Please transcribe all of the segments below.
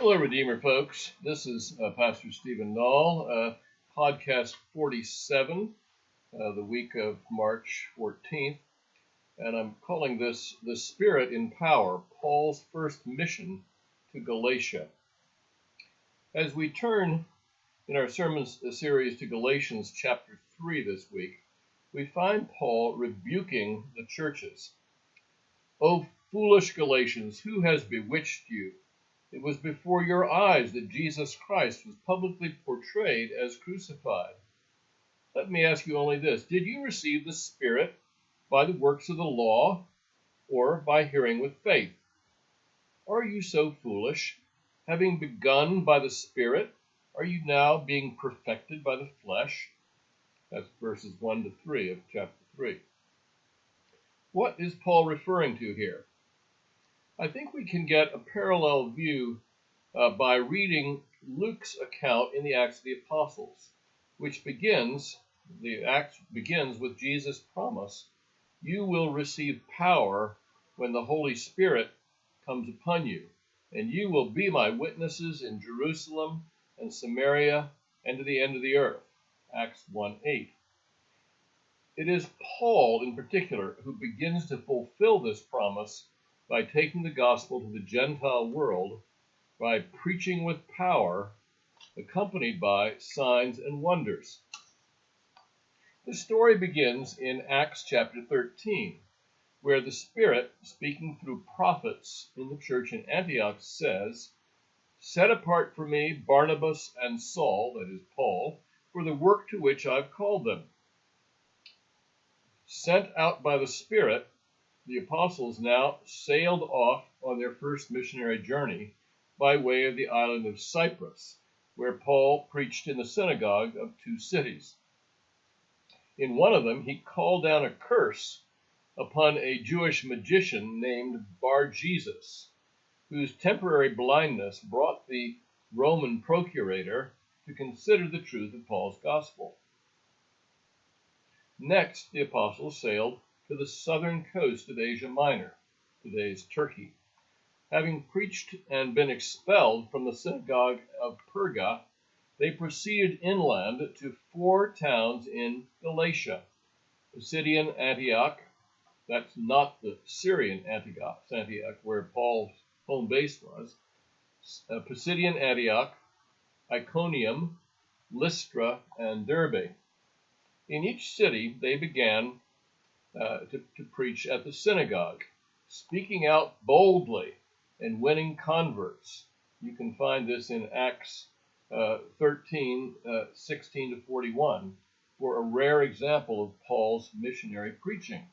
Hello, Redeemer folks. This is Pastor Stephen Nall, podcast 47, the week of March 14th, and I'm calling this The Spirit in Power, Paul's First Mission to Galatia. As we turn in our sermon series to Galatians chapter 3 this week, we find Paul rebuking the churches. "O foolish Galatians, who has bewitched you? It was before your eyes that Jesus Christ was publicly portrayed as crucified. Let me ask you only this: did you receive the Spirit by the works of the law or by hearing with faith? Are you so foolish? Having begun by the Spirit, are you now being perfected by the flesh?" That's verses 1 to 3 of chapter 3. What is Paul referring to here? I think we can get a parallel view by reading Luke's account in the Acts of the Apostles, which begins with Jesus' promise, "You will receive power when the Holy Spirit comes upon you, and you will be my witnesses in Jerusalem and Samaria and to the end of the earth." Acts 1:8. It is Paul in particular who begins to fulfill this promise by taking the gospel to the Gentile world by preaching with power, accompanied by signs and wonders. The story begins in Acts chapter 13, where the Spirit, speaking through prophets in the church in Antioch, says, "Set apart for me Barnabas and Saul," that is Paul, "for the work to which I've called them." Sent out by the Spirit, the apostles now sailed off on their first missionary journey by way of the island of Cyprus, where Paul preached in the synagogue of 2 cities. In one of them, he called down a curse upon a Jewish magician named Bar-Jesus, whose temporary blindness brought the Roman procurator to consider the truth of Paul's gospel. Next, the apostles sailed to the southern coast of Asia Minor, today's Turkey. Having preached and been expelled from the synagogue of Perga, they proceeded inland to 4 towns in Galatia: Pisidian Antioch, that's not the Syrian Antioch where Paul's home base was, Pisidian Antioch, Iconium, Lystra, and Derbe. In each city they began to preach at the synagogue, speaking out boldly and winning converts. You can find this in Acts 13, 16 to 41, for a rare example of Paul's missionary preaching.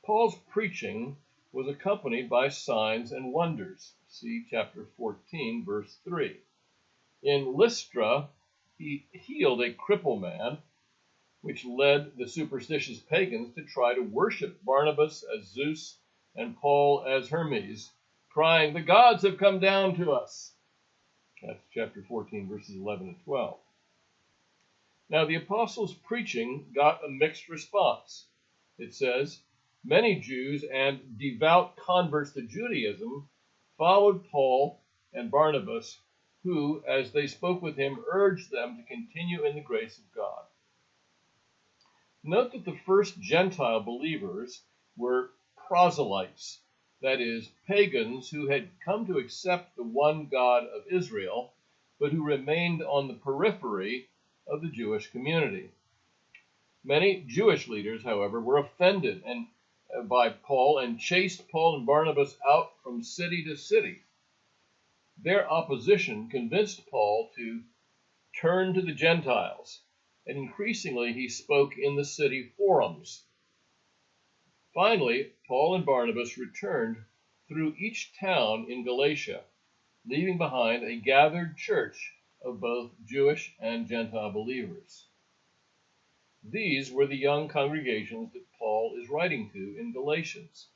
Paul's preaching was accompanied by signs and wonders. See chapter 14, verse 3. In Lystra, he healed a crippled man, which led the superstitious pagans to try to worship Barnabas as Zeus and Paul as Hermes, crying, "The gods have come down to us." That's chapter 14, verses 11 to 12. Now, the apostles' preaching got a mixed response. It says, "Many Jews and devout converts to Judaism followed Paul and Barnabas, who, as they spoke with him, urged them to continue in the grace of God." Note that the first Gentile believers were proselytes, that is, pagans who had come to accept the one God of Israel, but who remained on the periphery of the Jewish community. Many Jewish leaders, however, were offended by Paul and chased Paul and Barnabas out from city to city. Their opposition convinced Paul to turn to the Gentiles, and increasingly he spoke in the city forums. Finally, Paul and Barnabas returned through each town in Galatia, leaving behind a gathered church of both Jewish and Gentile believers. These were the young congregations that Paul is writing to in Galatians,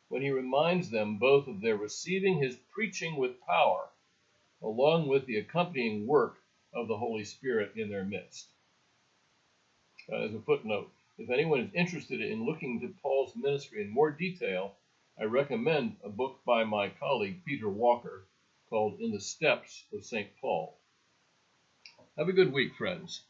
when he reminds them both of their receiving his preaching with power, along with the accompanying work of the Holy Spirit in their midst. As a footnote, if anyone is interested in looking to Paul's ministry in more detail, I recommend a book by my colleague Peter Walker called In the Steps of St. Paul. Have a good week, friends.